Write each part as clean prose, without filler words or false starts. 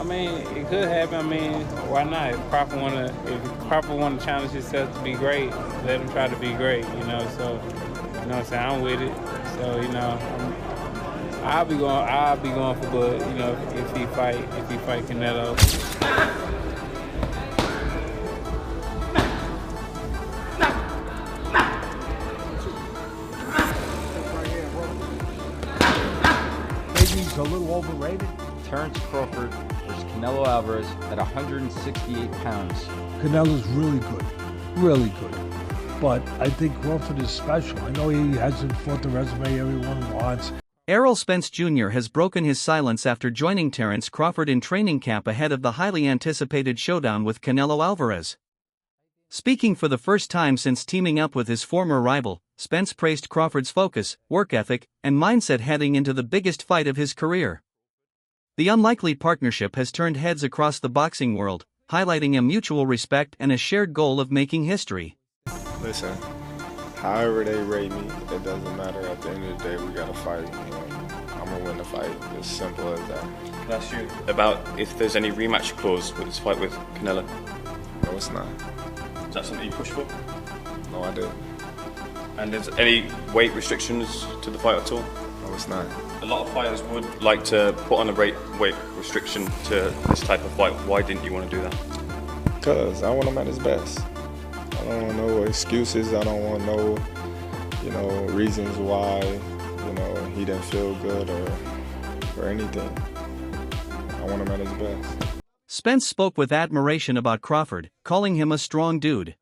I mean, it could happen. I mean, why not? If Crawford wanna challenge himself to be great, let him try to be great. So you know what I'm saying. I'm with it. So I'll be going for Bud. If he fight Canelo. Maybe he's a little overrated. Terence Crawford versus Canelo Alvarez at 168 pounds. Canelo's really good. Really good. But I think Crawford is special. I know he hasn't fought the resume everyone wants. Errol Spence Jr. has broken his silence after joining Terence Crawford in training camp ahead of the highly anticipated showdown with Canelo Alvarez. Speaking for the first time since teaming up with his former rival, Spence praised Crawford's focus, work ethic, and mindset heading into the biggest fight of his career. The unlikely partnership has turned heads across the boxing world, highlighting a mutual respect and a shared goal of making history. Listen, however they rate me, it doesn't matter. At the end of the day, we gotta fight. I'm gonna win the fight. It's simple as that. Can I ask you about if there's any rematch clause with this fight with Canelo? No, it's not. Is that something you push for? No, I didn't. And there's any weight restrictions to the fight at all? No, it's not. A lot of fighters would like to put on a weight restriction to this type of fight. Why didn't you want to do that? Because I want him at his best. I don't want no excuses. I don't want no, reasons why, he didn't feel good or anything. I want him at his best. Spence spoke with admiration about Crawford, calling him a strong dude.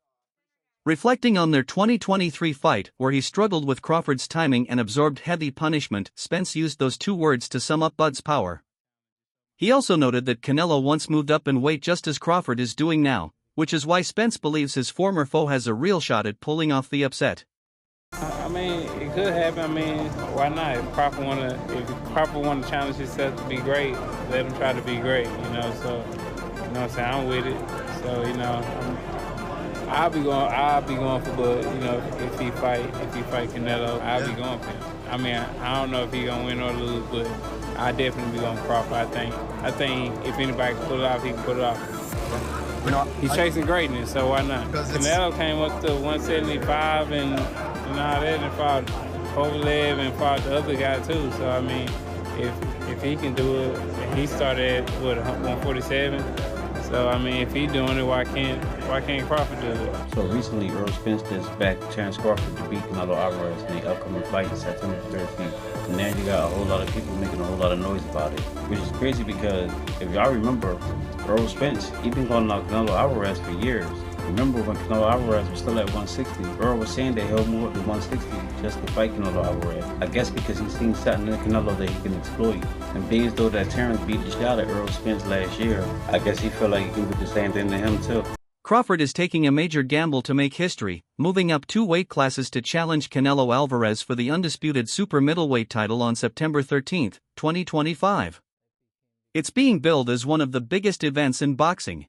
Reflecting on their 2023 fight, where he struggled with Crawford's timing and absorbed heavy punishment, Spence used those two words to sum up Bud's power. He also noted that Canelo once moved up in weight just as Crawford is doing now, which is why Spence believes his former foe has a real shot at pulling off the upset. I mean, it could happen. I mean, why not? If Crawford wanna challenge himself to be great, let him try to be great. So you know what I'm saying. I'm with it. So I'll be going for Bud. If he fight Canelo, I'll be going for him. I mean, I don't know if he's gonna win or lose, but I definitely be going for Crawford. I think if anybody can pull it off, he can pull it off. He's chasing greatness, so why not? Canelo came up to 175 and all that, and fought Kovalev and fought the other guy too. So I mean, if he can do it, he started at 147. So I mean, if he's doing it, why can't Crawford do it? So recently, Errol Spence just backed Terence Crawford to beat Canelo Alvarez in the upcoming fight September 13th. And now you got a whole lot of people making a whole lot of noise about it, which is crazy because if y'all remember, Errol Spence, he been calling out Canelo Alvarez for years. Remember when Canelo Alvarez was still at 160, Errol was saying that he'll move up to 160 just to fight Canelo Alvarez. I guess because he's seen something in Canelo that he can exploit. And being as though that Terence beat the shit out of Errol Spence last year, I guess he felt like he can do the same thing to him too. Crawford is taking a major gamble to make history, moving up 2 weight classes to challenge Canelo Alvarez for the undisputed super middleweight title on September 13, 2025. It's being billed as one of the biggest events in boxing.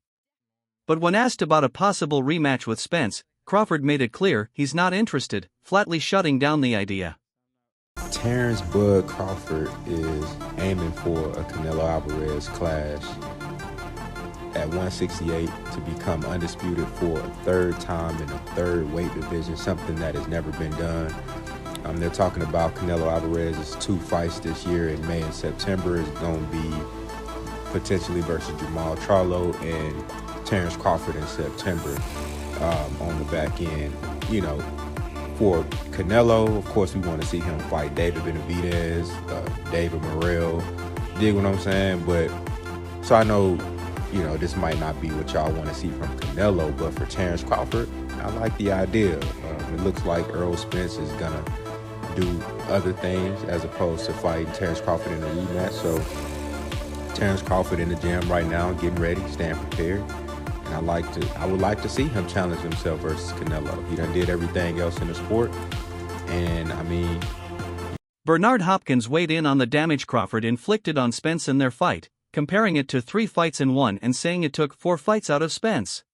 But when asked about a possible rematch with Spence, Crawford made it clear he's not interested, flatly shutting down the idea. Terence Bud Crawford is aiming for a Canelo Alvarez clash at 168 to become undisputed for a third time in a third weight division, something that has never been done. They're talking about Canelo Alvarez's 2 fights this year in May and September is going to be potentially versus Jamal Charlo and Terence Crawford in September on the back end. For Canelo, of course, we want to see him fight David Benavidez, David Morrell, dig what I'm saying? But, so I know, this might not be what y'all want to see from Canelo, but for Terence Crawford, I like the idea. It looks like Errol Spence is going to do other things as opposed to fighting Terence Crawford in a rematch. So Terence Crawford in the gym right now, getting ready, staying prepared. And I would like to see him challenge himself versus Canelo. He done did everything else in the sport. And I mean, Bernard Hopkins weighed in on the damage Crawford inflicted on Spence in their fight, comparing it to 3 fights in one and saying it took 4 fights out of Spence.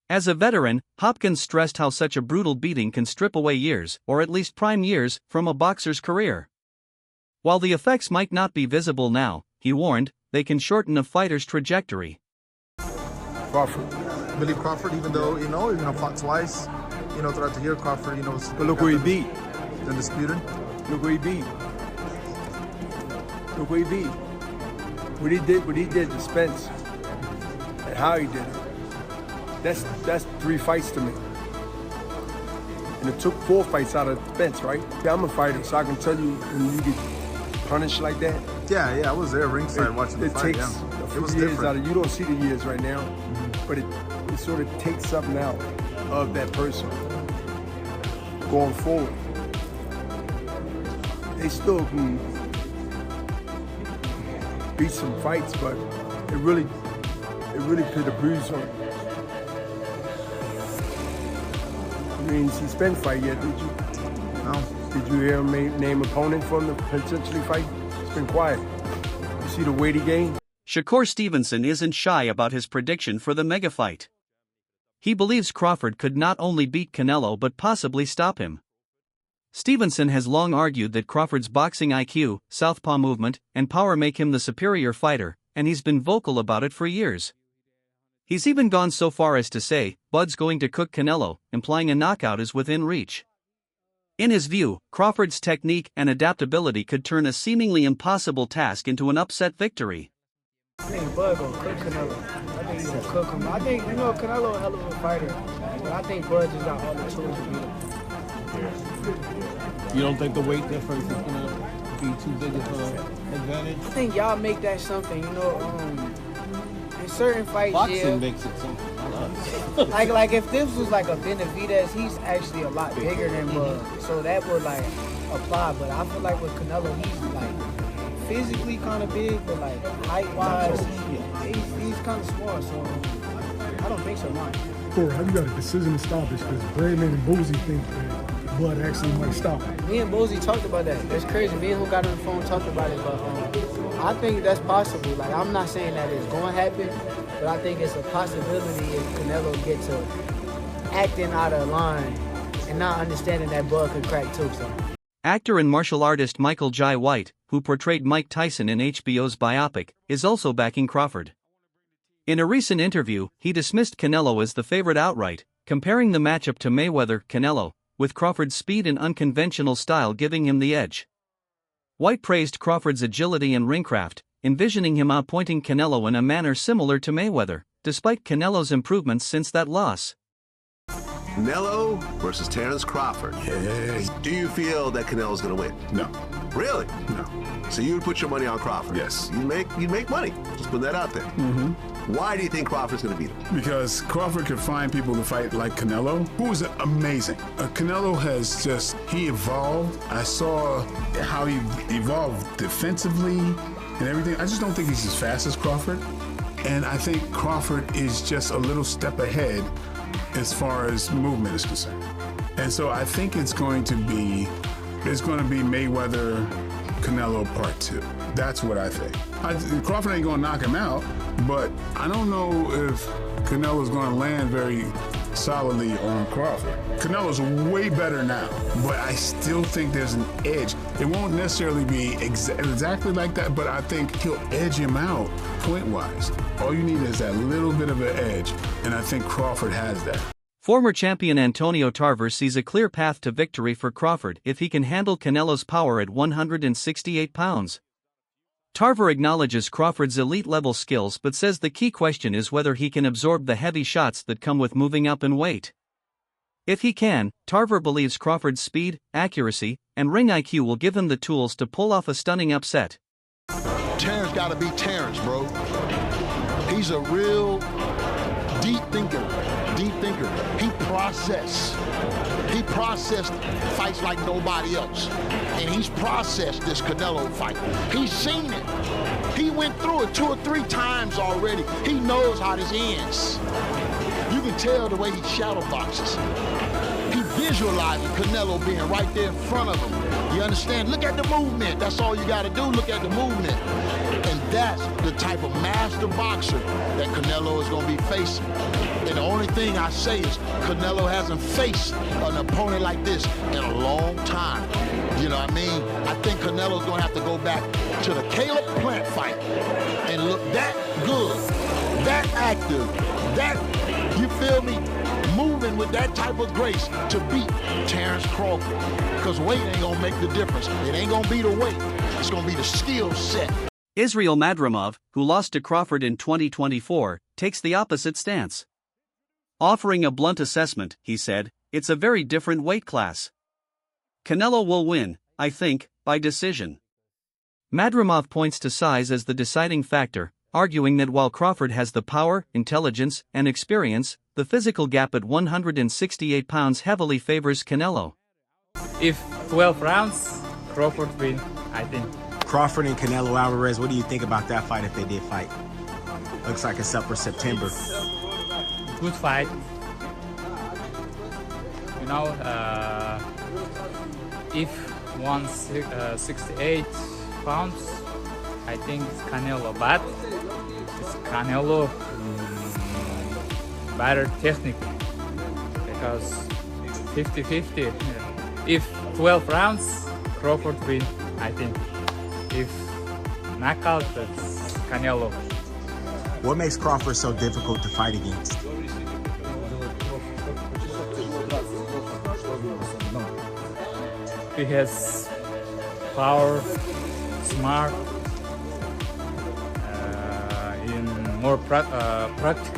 As a veteran, Hopkins stressed how such a brutal beating can strip away years, or at least prime years, from a boxer's career. While the effects might not be visible now, he warned, they can shorten a fighter's trajectory. Crawford. I believe Crawford, even though, fought twice, throughout the year, Crawford, But look who he beat. The disputed. Look who he beat. Look who he beat. What he did to Spence and how he did it. That's 3 fights to me. And it took 4 fights out of Spence, right? Yeah, I'm a fighter, so I can tell you when you get punished like that. Yeah, I was there ringside watching the fight. It takes a few years different. out of you. Don't see the years right now, but it sort of takes something out of that person going forward. They still can beat some fights, but it really put a bruise on. You didn't see Spence fight yet, did you? No. Did you hear him name opponent for him to potentially fight? It's been quiet. You see the weight he gained? Shakur Stevenson isn't shy about his prediction for the mega fight. He believes Crawford could not only beat Canelo but possibly stop him. Stevenson has long argued that Crawford's boxing IQ, southpaw movement, and power make him the superior fighter, and he's been vocal about it for years. He's even gone so far as to say, "Bud's going to cook Canelo," implying a knockout is within reach. In his view, Crawford's technique and adaptability could turn a seemingly impossible task into an upset victory. I think Bud gonna cook Canelo. I think he's gonna cook him. I think, Canelo a hell of a fighter, but I think Bud just got all the tools to beat him. You don't think the weight difference is gonna be too big of an advantage? I think y'all make that something, in certain fights, Boxing makes it something. like if this was like a Benavidez, he's actually a lot bigger than Bud, so that would apply. But I feel like with Canelo, he's physically kind of big, but height-wise, he's kind of small. So I don't think so, man. Corey, how you got a decision to stop this? Because Bradman and Boozy think that Bud actually might stop it. Me and Boozy talked about that. That's crazy. Me and who got on the phone talked about it, but I think that's possible. I'm not saying that it's going to happen, but I think it's a possibility if Canelo gets to acting out of line and not understanding that Bud could crack too. So. Actor and martial artist Michael Jai White, who portrayed Mike Tyson in HBO's biopic, is also backing Crawford. In a recent interview, he dismissed Canelo as the favorite outright, comparing the matchup to Mayweather-Canelo, with Crawford's speed and unconventional style giving him the edge. White praised Crawford's agility and ringcraft, envisioning him outpointing Canelo in a manner similar to Mayweather, despite Canelo's improvements since that loss. Canelo versus Terence Crawford. Yes. Do you feel that Canelo's going to win? No. Really? No. So you would put your money on Crawford? Yes. You'd make money. Just put that out there. Mm-hmm. Why do you think Crawford's going to beat him? Because Crawford could find people to fight like Canelo, who is amazing. Canelo has he evolved. I saw how he evolved defensively and everything. I just don't think he's as fast as Crawford. And I think Crawford is just a little step ahead as far as movement is concerned. And so I think it's going to be Mayweather Canelo Part 2. That's what I think. Crawford ain't gonna knock him out, but I don't know if Canelo's gonna land very solidly on Crawford. Canelo's way better now, but I still think there's an edge. It won't necessarily be exactly like that, but I think he'll edge him out point-wise. All you need is that little bit of an edge, and I think Crawford has that. Former champion Antonio Tarver sees a clear path to victory for Crawford if he can handle Canelo's power at 168 pounds. Tarver acknowledges Crawford's elite-level skills but says the key question is whether he can absorb the heavy shots that come with moving up in weight. If he can, Tarver believes Crawford's speed, accuracy, and ring IQ will give him the tools to pull off a stunning upset. Terence gotta be Terence, bro. He's a real deep thinker. He processed fights like nobody else. And he's processed this Canelo fight. He's seen it. He went through it 2 or 3 times already. He knows how this ends. You can tell the way he shadow boxes. He visualizes Canelo being right there in front of him. You understand? Look at the movement. That's all you got to do. Look at the movement. And that's the type of master boxer that Canelo is going to be facing. And the only thing I say is Canelo hasn't faced an opponent like this in a long time. You know what I mean? I think Canelo's going to have to go back to the Caleb Plant fight and look that good, that active, that, you feel me, moving with that type of grace to beat Terence Crawford. Because weight ain't going to make the difference. It ain't going to be the weight. It's going to be the skill set. Israil Madrimov, who lost to Crawford in 2024, takes the opposite stance. Offering a blunt assessment, he said, "It's a very different weight class. Canelo will win, I think, by decision." Madrimov points to size as the deciding factor, arguing that while Crawford has the power, intelligence, and experience, the physical gap at 168 pounds heavily favors Canelo. If 12 rounds, Crawford win, I think. Crawford and Canelo Alvarez, what do you think about that fight if they did fight? Looks like it's up for September. Good fight. You know, if 168 pounds, I think it's Canelo, but it's Canelo better technically, because 50-50. If 12 rounds, Crawford win, I think. If knockout, that's Canelo. What makes Crawford so difficult to fight against? He has power, smart, in more practical.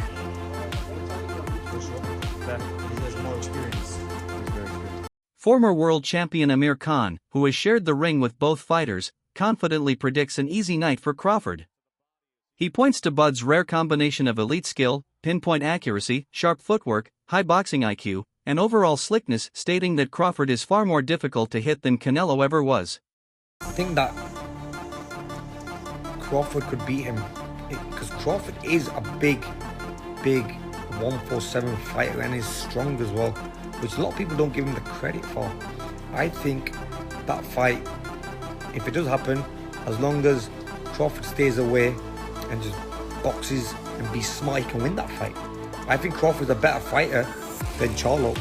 He has more experience. Former world champion Amir Khan, who has shared the ring with both fighters, confidently predicts an easy night for Crawford. He points to Bud's rare combination of elite skill, pinpoint accuracy, sharp footwork, high boxing IQ, and overall slickness, stating that Crawford is far more difficult to hit than Canelo ever was. I think that Crawford could beat him, because Crawford is a big 147 fighter and is strong as well, which a lot of people don't give him the credit for. I think that fight, if it does happen, as long as Crawford stays away and just boxes and be smart, he can win that fight. I think Crawford's a better fighter than Charlo,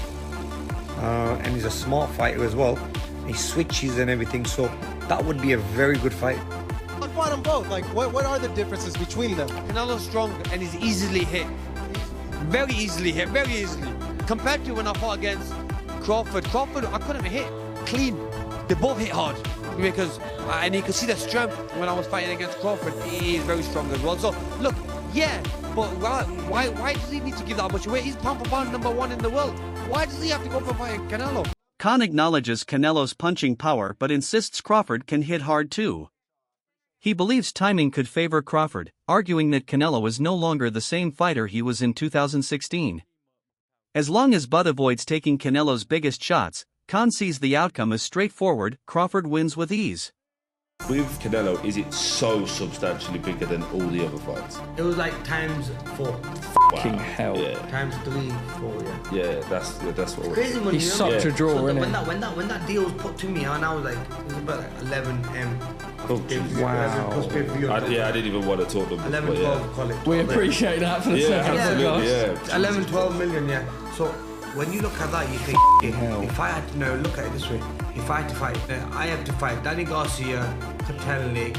and he's a smart fighter as well. He switches and everything, so that would be a very good fight. I fought them both. Like, what are the differences between them? Canelo's strong and he's easily hit. Very easily hit, very easily. Compared to when I fought against Crawford, I couldn't hit clean. They both hit hard, because, and you can see the strength when I was fighting against Crawford. He is very strong as well. So, look, yeah, but why does he need to give that much weight? He's pound for pound #1 in the world. Why does he have to go for fighting Canelo? Khan acknowledges Canelo's punching power but insists Crawford can hit hard too. He believes timing could favor Crawford, arguing that Canelo is no longer the same fighter he was in 2016. As long as Bud avoids taking Canelo's biggest shots, Khan sees the outcome as straightforward: Crawford wins with ease. With Canelo, is it so substantially bigger than all the other fights? It was like times 4. Fucking hell. Yeah. Times 3, 4, yeah. Yeah, that's what. Crazy money. He's such a draw, so isn't when that deal was put to me, and I was like, it was about like 11 M. Oh, wow. I didn't even want to talk to them. 11, 12, call it. We appreciate that for the second. Absolutely, yeah. 11, 12 million, yeah. So when you look at that, you think, if I had to know, look at it this way. If I had to fight, I have to fight Danny Garcia, Katelnik,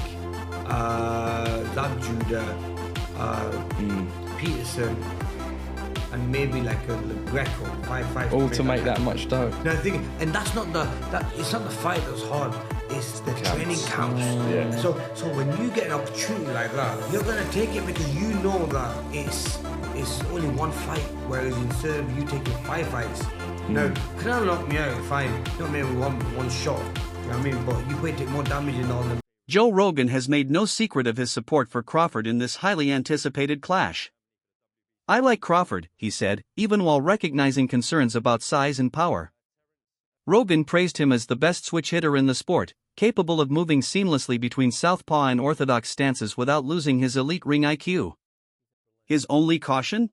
Zab Judah, Peterson, and maybe like a Greco, 5-5. All to make that much dough. No, I think, and that's not it's not the fight that's hard. It's the training camps. Yeah. So when you get an opportunity like that, you're gonna take it because you know that it's only one fight, whereas instead of you taking 5 fights, no, Canelo knocked me out, fine, not me with one shot. You know what I mean? But you probably take more damage in all them. Joe Rogan has made no secret of his support for Crawford in this highly anticipated clash. "I like Crawford," he said, even while recognizing concerns about size and power. Rogan praised him as the best switch hitter in the sport, capable of moving seamlessly between southpaw and orthodox stances without losing his elite ring IQ. His only caution?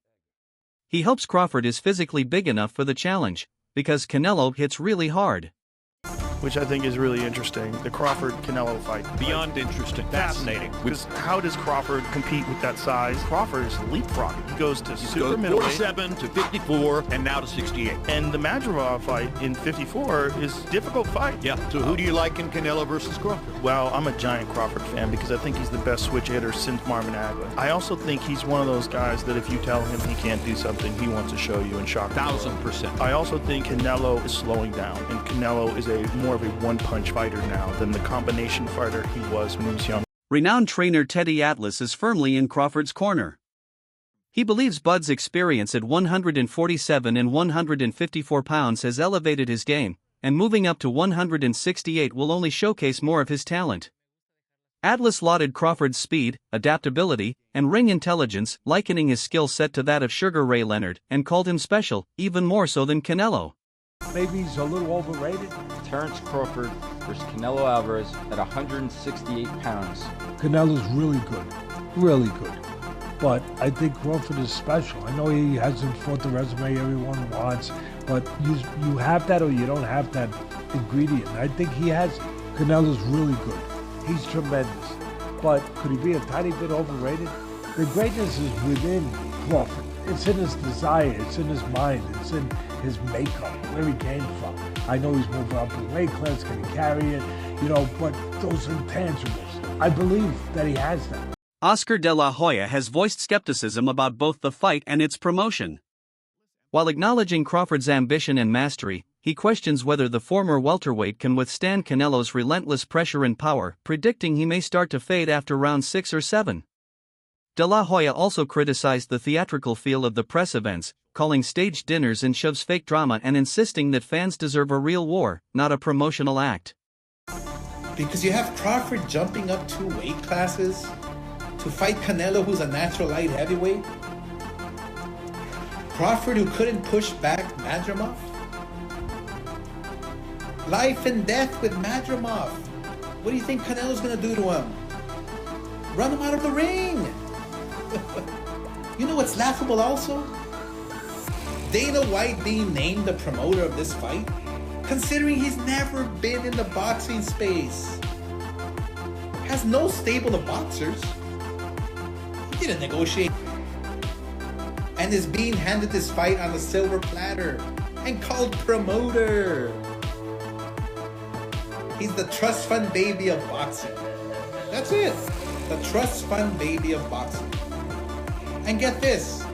He hopes Crawford is physically big enough for the challenge, because Canelo hits really hard. which I think is really interesting. The Crawford-Canelo fight. Beyond interesting. Fascinating. Because how does Crawford compete with that size? Crawford is leapfrogging. He goes to super middleweight. 47 to 54 and now to 68. And the Madrimov fight in 54 is a difficult fight. Yeah. So who do you like in Canelo versus Crawford? Well, I'm a giant Crawford fan because I think he's the best switch hitter since Marvin Hagler. I also think he's one of those guys that if you tell him he can't do something, he wants to show you and shock you. 1000%. I also think Canelo is slowing down, and Canelo is more of a one-punch fighter now than the combination fighter he was when he was young. Renowned trainer Teddy Atlas is firmly in Crawford's corner. He believes Bud's experience at 147 and 154 pounds has elevated his game, and moving up to 168 will only showcase more of his talent. Atlas lauded Crawford's speed, adaptability, and ring intelligence, likening his skill set to that of Sugar Ray Leonard, and called him special, even more so than Canelo. Maybe he's a little overrated. Terence Crawford versus Canelo Alvarez at 168 pounds. Canelo's really good. Really good. But I think Crawford is special. I know he hasn't fought the resume everyone wants, but you have that or you don't have that ingredient. I think he has it. Canelo's really good. He's tremendous. But could he be a tiny bit overrated? The greatness is within Crawford. It's in his desire, it's in his mind, it's in his makeup, where he came from. I know he's moving up in weight class, can he carry it? But those intangibles, I believe that he has them. Oscar De La Hoya has voiced skepticism about both the fight and its promotion. While acknowledging Crawford's ambition and mastery, he questions whether the former welterweight can withstand Canelo's relentless pressure and power, predicting he may start to fade after round 6 or 7. De La Hoya also criticized the theatrical feel of the press events, calling staged dinners and shoves fake drama and insisting that fans deserve a real war, not a promotional act. Because you have Crawford jumping up 2 weight classes to fight Canelo, who's a natural light heavyweight. Crawford, who couldn't push back Madrimov. Life and death with Madrimov. What do you think Canelo's gonna do to him? Run him out of the ring. You know what's laughable also? Dana White being named the promoter of this fight, considering he's never been in the boxing space. Has no stable of boxers. He didn't negotiate. And is being handed this fight on a silver platter and called promoter. He's the trust fund baby of boxing. That's it. The trust fund baby of boxing. And get this,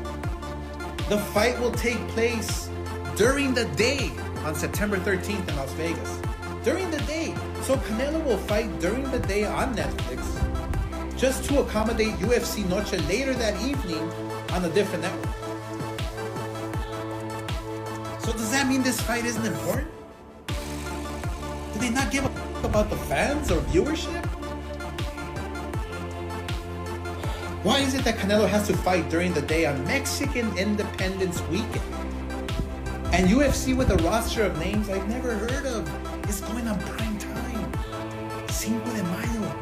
the fight will take place during the day on September 13th in Las Vegas. During the day. So Canelo will fight during the day on Netflix just to accommodate UFC Noche later that evening on a different network. So does that mean this fight isn't important? Do they not give a f about the fans or viewership? Why is it that Canelo has to fight during the day on Mexican Independence Weekend? And UFC with a roster of names I've never heard of is going on prime time. Cinco de Mayo.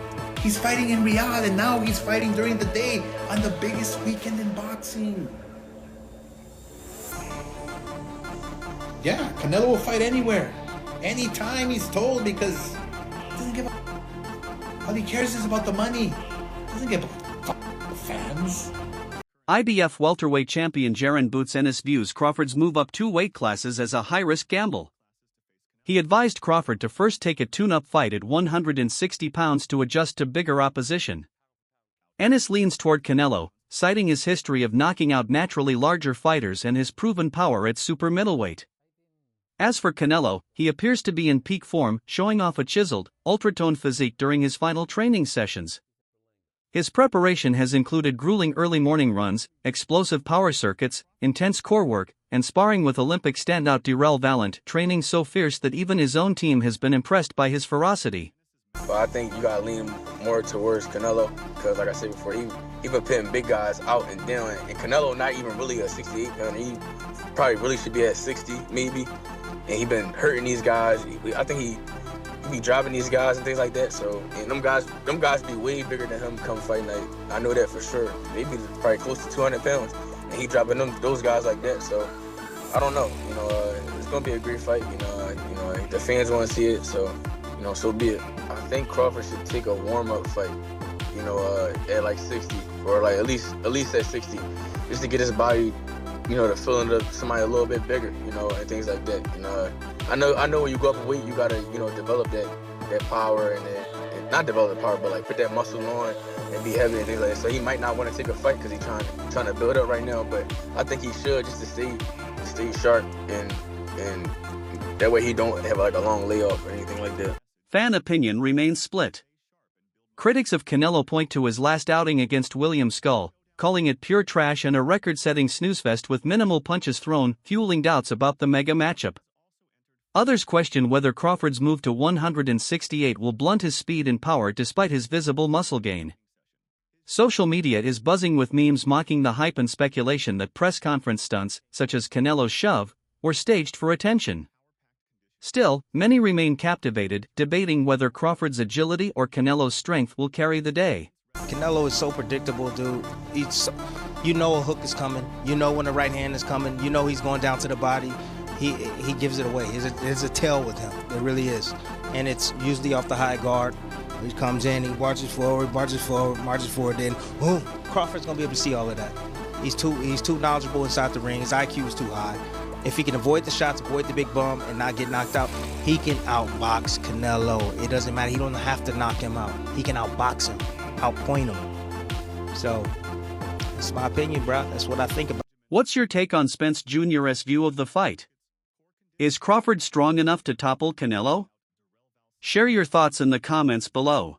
He's fighting in Riyadh and now he's fighting during the day on the biggest weekend in boxing. Yeah, Canelo will fight anywhere. Anytime he's told because he doesn't give a... All he cares is about the money. Doesn't give a fans. IBF welterweight champion Jaron Boots Ennis views Crawford's move up 2 weight classes as a high-risk gamble. He advised Crawford to first take a tune-up fight at 160 pounds to adjust to bigger opposition. Ennis leans toward Canelo, citing his history of knocking out naturally larger fighters and his proven power at super middleweight. As for Canelo, he appears to be in peak form, showing off a chiseled, ultra-toned physique during his final training sessions. His preparation has included grueling early morning runs, explosive power circuits, intense core work, and sparring with Olympic standout Errol Spence, training so fierce that even his own team has been impressed by his ferocity. But I think you gotta lean more towards Canelo, because like I said before, he been putting big guys out and down, and Canelo not even really a 68 pounder. He probably really should be at 60, maybe. And he been hurting these guys. I think he be driving these guys and things like that. So, and them guys be way bigger than him come fight night. I know that for sure. Maybe probably close to 200 pounds, and he dropping those guys like that. So, I don't know. It's gonna be a great fight. the fans want to see it, so, you know, so be it. I think Crawford should take a warm-up fight, you know, at like 60, or like at least at 60, just to get his body, you know, to fill into somebody a little bit bigger, you know, and things like that. And I know when you go up in weight, you gotta, you know, develop that power and not develop the power, but like put that muscle on and be heavy and things like that. So he might not want to take a fight because he's trying to build up right now, but I think he should, just to stay sharp and that way he don't have like a long layoff or anything like that. Fan opinion remains split. Critics of Canelo point to his last outing against William Skull, calling it pure trash and a record-setting snoozefest with minimal punches thrown, fueling doubts about the mega matchup. Others question whether Crawford's move to 168 will blunt his speed and power despite his visible muscle gain. Social media is buzzing with memes mocking the hype and speculation that press conference stunts, such as Canelo's shove, were staged for attention. Still, many remain captivated, debating whether Crawford's agility or Canelo's strength will carry the day. Canelo is so predictable, dude. You know a hook is coming. You know when the right hand is coming. You know he's going down to the body. He gives it away. There's a tell with him. There really is. And it's usually off the high guard. He comes in, he marches forward, then boom, Crawford's going to be able to see all of that. He's too knowledgeable inside the ring. His IQ is too high. If he can avoid the shots, avoid the big bum, and not get knocked out, he can outbox Canelo. It doesn't matter. He don't have to knock him out. He can outbox him, outpoint him. So, that's my opinion, bro. That's what I think about. What's your take on Spence Jr.'s view of the fight? Is Crawford strong enough to topple Canelo? Share your thoughts in the comments below.